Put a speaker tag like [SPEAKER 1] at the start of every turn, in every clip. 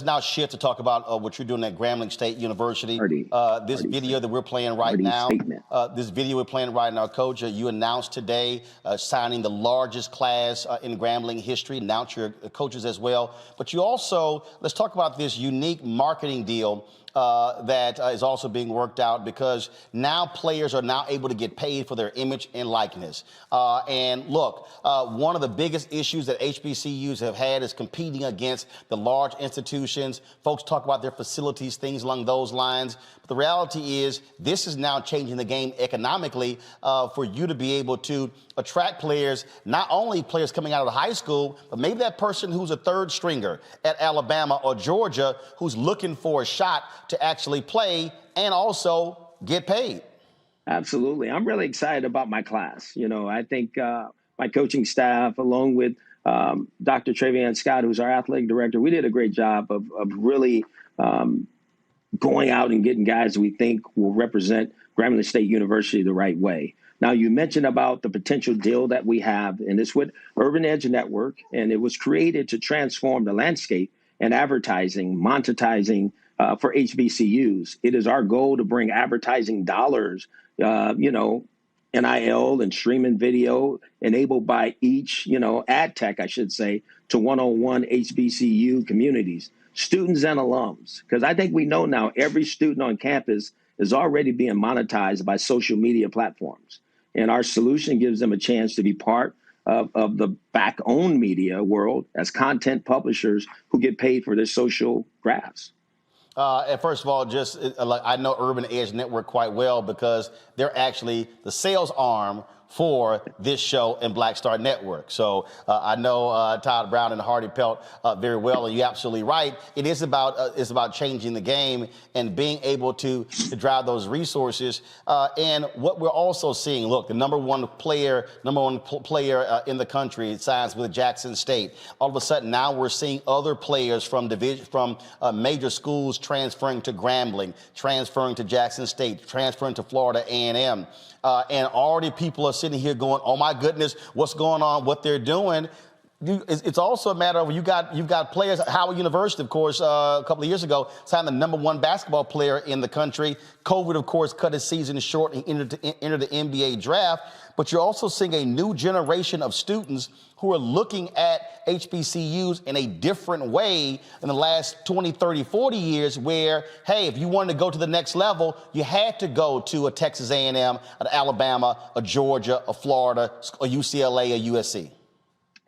[SPEAKER 1] Now shift to talk about what you're doing at Grambling State University. This video that we're playing right now, Coach, you announced today signing the largest class in Grambling history, announced your coaches as well. But you also, let's talk about this unique marketing deal that is also being worked out, because now players are now able to get paid for their image and likeness. And look, one of the biggest issues that HBCUs have had is competing against the large institutions. Folks talk about their facilities, things along those lines. But the reality is this is now changing the game economically for you to be able to attract players, not only players coming out of high school, but maybe that person who's a third stringer at Alabama or Georgia who's looking for a shot to actually play and also get paid.
[SPEAKER 2] Absolutely. I'm really excited about my class. You know, I think my coaching staff, along with Dr. Travian Scott, who's our athletic director, we did a great job of really going out and getting guys we think will represent Grambling State University the right way. Now, you mentioned about the potential deal that we have, and it's with Urban Edge Network, and it was created to transform the landscape and advertising, monetizing for HBCUs. It is our goal to bring advertising dollars, NIL and streaming video enabled by each, ad tech, I should say, to 101 HBCU communities, students and alums. Because I think we know now every student on campus is already being monetized by social media platforms. And our solution gives them a chance to be part of the back-owned media world as content publishers who get paid for their social graphs.
[SPEAKER 1] And first of all, I know Urban Edge Network quite well because they're actually the sales arm for this show and Black Star Network. So I know Todd Brown and Hardy Pelt very well, and you're absolutely right. It is about changing the game and being able to drive those resources. And what we're also seeing, look, the number one player in the country signs with Jackson State. All of a sudden, now we're seeing other players from major schools transferring to Grambling, transferring to Jackson State, transferring to Florida A&M. And already people are sitting here going, oh my goodness, what's going on, what they're doing. It's also a matter of you've got players. Howard University, of course, a couple of years ago, signed the #1 basketball player in the country. COVID, of course, cut his season short and entered the NBA draft. But you're also seeing a new generation of students who are looking at HBCUs in a different way in the last 20, 30, 40 years, where, hey, if you wanted to go to the next level, you had to go to a Texas A&M, an Alabama, a Georgia, a Florida, a UCLA, a USC.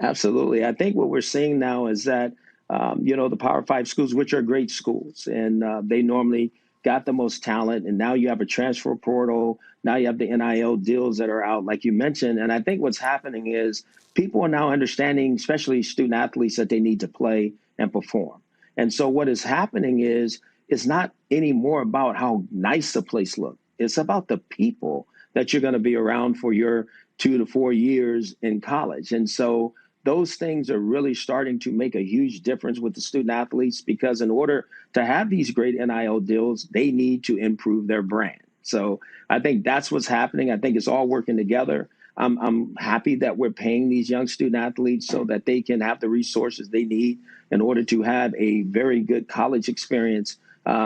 [SPEAKER 2] Absolutely. I think what we're seeing now is that, the Power 5 schools, which are great schools, and they normally got the most talent, and now you have a transfer portal. Now you have the NIL deals that are out, like you mentioned. And I think what's happening is people are now understanding, especially student athletes, that they need to play and perform. And so what is happening is it's not anymore about how nice the place looks. It's about the people that you're going to be around for your 2 to 4 years in college. And so those things are really starting to make a huge difference with the student athletes, because in order to have these great NIL deals, they need to improve their brand. So I think that's what's happening. I think it's all working together. I'm happy that we're paying these young student athletes so that they can have the resources they need in order to have a very good college experience.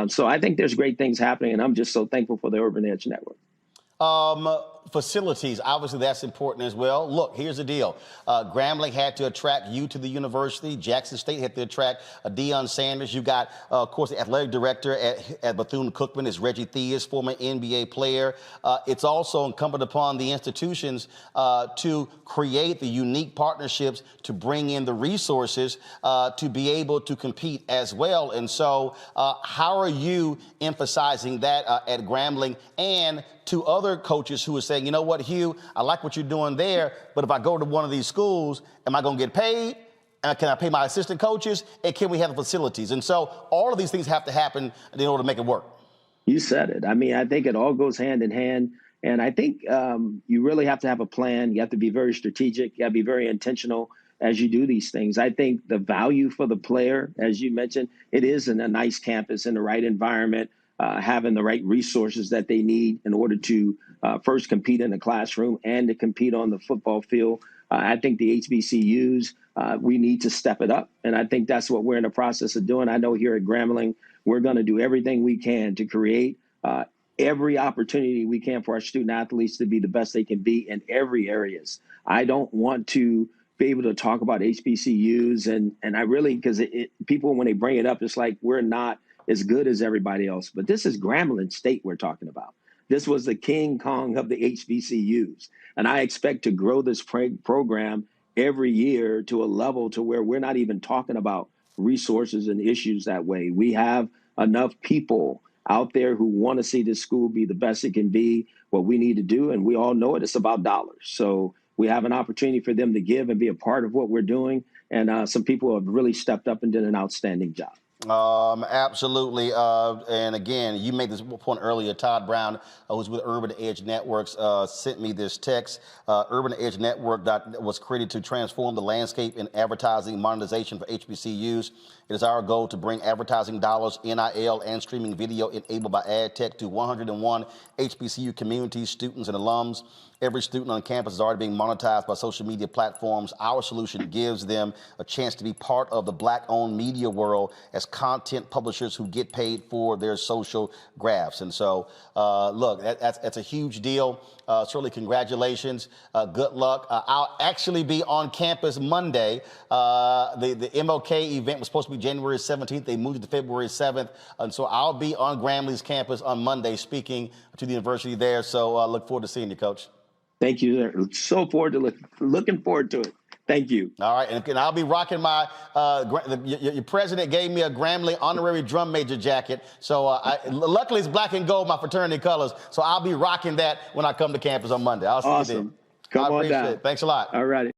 [SPEAKER 2] So I think there's great things happening, and I'm just so thankful for the Urban Edge Network.
[SPEAKER 1] Facilities, obviously that's important as well. Look, here's the deal. Grambling had to attract you to the university. Jackson State had to attract Deion Sanders. You got, of course, the athletic director at Bethune-Cookman is Reggie Theus, former NBA player. It's also incumbent upon the institutions to create the unique partnerships to bring in the resources to be able to compete as well. And so how are you emphasizing that at Grambling, and to other coaches who are saying, you know what, Hue, I like what you're doing there, but if I go to one of these schools, am I going to get paid? Can I pay my assistant coaches? And can we have the facilities? And so all of these things have to happen in order to make it work.
[SPEAKER 2] You said it. I mean, I think it all goes hand in hand. And I think you really have to have a plan. You have to be very strategic. You have to be very intentional as you do these things. I think the value for the player, as you mentioned, it is in a nice campus, in the right environment, having the right resources that they need in order to first compete in the classroom and to compete on the football field. I think the HBCUs we need to step it up. And I think that's what we're in the process of doing. I know here at Grambling, we're going to do everything we can to create every opportunity we can for our student athletes to be the best they can be in every areas. I don't want to be able to talk about HBCUs and I really, because people, when they bring it up, it's like we're not as good as everybody else. But this is Grambling State we're talking about. This was the King Kong of the HBCUs. And I expect to grow this program every year to a level to where we're not even talking about resources and issues that way. We have enough people out there who want to see this school be the best it can be. What we need to do, and we all know it, it's about dollars. So we have an opportunity for them to give and be a part of what we're doing. And some people have really stepped up and did an outstanding job.
[SPEAKER 1] Absolutely. And again, you made this point earlier. Todd Brown, who's with Urban Edge Networks, sent me this text. Urban Edge Network was created to transform the landscape in advertising monetization for HBCUs. It is our goal to bring advertising dollars, NIL, and streaming video enabled by ad tech to 101 HBCU communities, students, and alums. Every student on campus is already being monetized by social media platforms. Our solution gives them a chance to be part of the Black-owned media world as content publishers who get paid for their social graphs. And so, look, that's a huge deal. Certainly, congratulations. Good luck. I'll actually be on campus Monday. The MLK event was supposed to be January 17th. They moved it to February 7th. And so I'll be on Grambling's campus on Monday speaking to the university there. So look forward to seeing you, Coach.
[SPEAKER 2] Thank you, sir. So forward to looking forward to it. Thank you.
[SPEAKER 1] All right, and I'll be rocking my. Your president gave me a Grambling honorary drum major jacket. So luckily it's black and gold, my fraternity colors. So I'll be rocking that when I come to campus on Monday. I'll see you then.
[SPEAKER 2] Come on down.
[SPEAKER 1] It. Thanks a lot.
[SPEAKER 2] All righty.